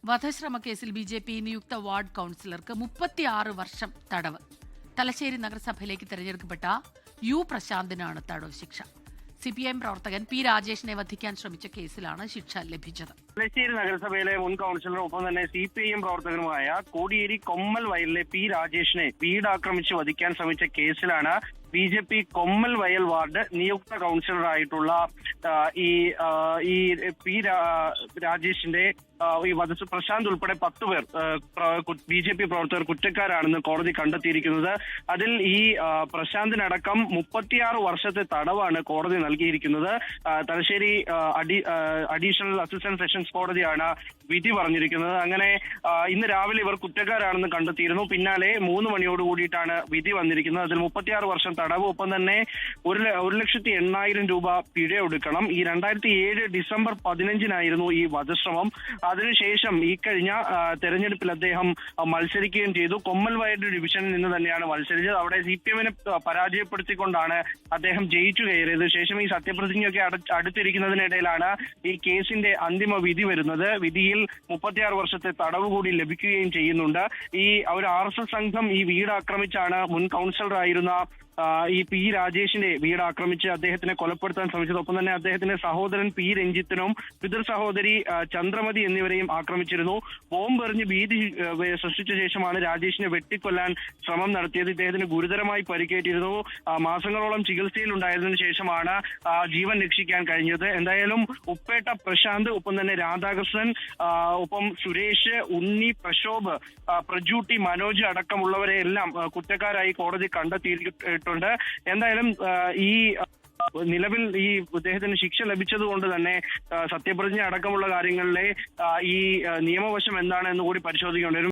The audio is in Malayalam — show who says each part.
Speaker 1: വധശ്രമക്കേസിൽ ബി.ജെ.പി. നിയുക്ത വാർഡ് കൌൺസിലർക്ക് 36 വർഷം തടവ്. തലശ്ശേരി നഗരസഭയിലേക്ക് തെരഞ്ഞെടുക്കപ്പെട്ട യു പ്രശാന്തിനാണ് തടവ് ശിക്ഷ. CPIM പ്രവർത്തകൻ പി രാജേഷിനെ വധിക്കാൻ ശ്രമിച്ച കേസിലാണ് ശിക്ഷ ലഭിച്ചത്.
Speaker 2: തലശ്ശേരി നഗരസഭയിലെ മുൻ കൌൺസിലറും ഒപ്പം തന്നെ CPIM പ്രവർത്തകനുമായ കോടിയേരി കൊമ്മൽ വയലിലെ പി രാജേഷിനെ വീട് ആക്രമിച്ച് വധിക്കാൻ ശ്രമിച്ച കേസിലാണ് BJP കൊമ്മൽ വയൽ വാർഡ് നിയുക്ത കൌൺസിലറായിട്ടുള്ള ഈ പി രാജേഷിന്റെ ഈ പ്രശാന്ത് ഉൾപ്പെടെ 10 പേർ BJP പ്രവർത്തകർ കുറ്റക്കാരാണെന്ന് കോടതി കണ്ടെത്തിയിരിക്കുന്നത്. അതിൽ ഈ പ്രശാന്തിനടക്കം 36 വർഷത്തെ തടവാണ് കോടതി നൽകിയിരിക്കുന്നത്. തലശ്ശേരി അഡീഷണൽ അസിസ്റ്റന്റ് സെഷൻസ് കോടതിയാണ് വിധി പറഞ്ഞിരിക്കുന്നത്. അങ്ങനെ ഇന്ന് രാവിലെ ഇവർ കുറ്റക്കാരാണെന്ന് കണ്ടെത്തിയിരുന്നു. പിന്നാലെ 3 മണിയോട് കൂടിയിട്ടാണ് വിധി വന്നിരിക്കുന്നത്. അതിൽ 36 വർഷം തടവ്, ഒപ്പം തന്നെ 1,80,000 രൂപ പിഴ ഒടുക്കണം. ഈ 2007 ഡിസംബർ 15-നായിരുന്നു ഈ വധശ്രമം. അതിനുശേഷം ഈ കഴിഞ്ഞ തെരഞ്ഞെടുപ്പിൽ അദ്ദേഹം മത്സരിക്കുകയും ചെയ്തു. കൊമ്മൽ വയൽ ഡിവിഷനിൽ നിന്ന് തന്നെയാണ് മത്സരിച്ചത്. അവിടെ CPIM-നെ പരാജയപ്പെടുത്തിക്കൊണ്ടാണ് അദ്ദേഹം ജയിച്ചു കയറിയത്. ശേഷം ഈ സത്യപ്രതിജ്ഞയൊക്കെ അടുത്തിരിക്കുന്നതിനിടയിലാണ് ഈ കേസിന്റെ അന്തിമ വിധി വരുന്നത്. വിധിയിൽ 36 വർഷത്തെ തടവ് കൂടി ലഭിക്കുകയും ചെയ്യുന്നുണ്ട്. ഈ ഒരു RSS സംഘം ഈ വീട് ആക്രമിച്ചാണ് മുൻ കൌൺസിലറായിരുന്ന ഈ പി രാജേഷിന്റെ വീട് ആക്രമിച്ച് അദ്ദേഹത്തിനെ കൊലപ്പെടുത്താൻ ശ്രമിച്ചത്. ഒപ്പം തന്നെ അദ്ദേഹത്തിന്റെ സഹോദരൻ പി രഞ്ജിത്തിനും പിതൃ സഹോദരി ചന്ദ്രമതി എന്നിവരെയും ആക്രമിച്ചിരുന്നു. ബോംബ് എറിഞ്ഞ് ഭീതി സൃഷ്ടിച്ച ശേഷമാണ് രാജേഷിനെ വെട്ടിക്കൊല്ലാൻ ശ്രമം നടത്തിയത്. ഇദ്ദേഹത്തിന് ഗുരുതരമായി പരിക്കേറ്റിരുന്നു. മാസങ്ങളോളം ചികിത്സയിലുണ്ടായതിനു ശേഷമാണ് ജീവൻ രക്ഷിക്കാൻ കഴിഞ്ഞത്. എന്തായാലും ഉപ്പേട്ട പ്രശാന്ത്, ഒപ്പം തന്നെ രാധാകൃഷ്ണൻ, ഒപ്പം സുരേഷ്, ഉണ്ണി, പ്രശോഭ്, പ്രജൂട്ടി, മനോജ് അടക്കമുള്ളവരെ എല്ലാം കുറ്റക്കാരായി കോടതി കണ്ടെത്തിയിട്ടുണ്ട്. എന്തായാലും ഈ നിലവിൽ ഈ അദ്ദേഹത്തിന് ശിക്ഷ ലഭിച്ചത് കൊണ്ട് തന്നെ സത്യപ്രതിജ്ഞ അടക്കമുള്ള കാര്യങ്ങളിലെ ഈ നിയമവശം എന്താണെന്ന് കൂടി പരിശോധിക്കേണ്ടി വരും.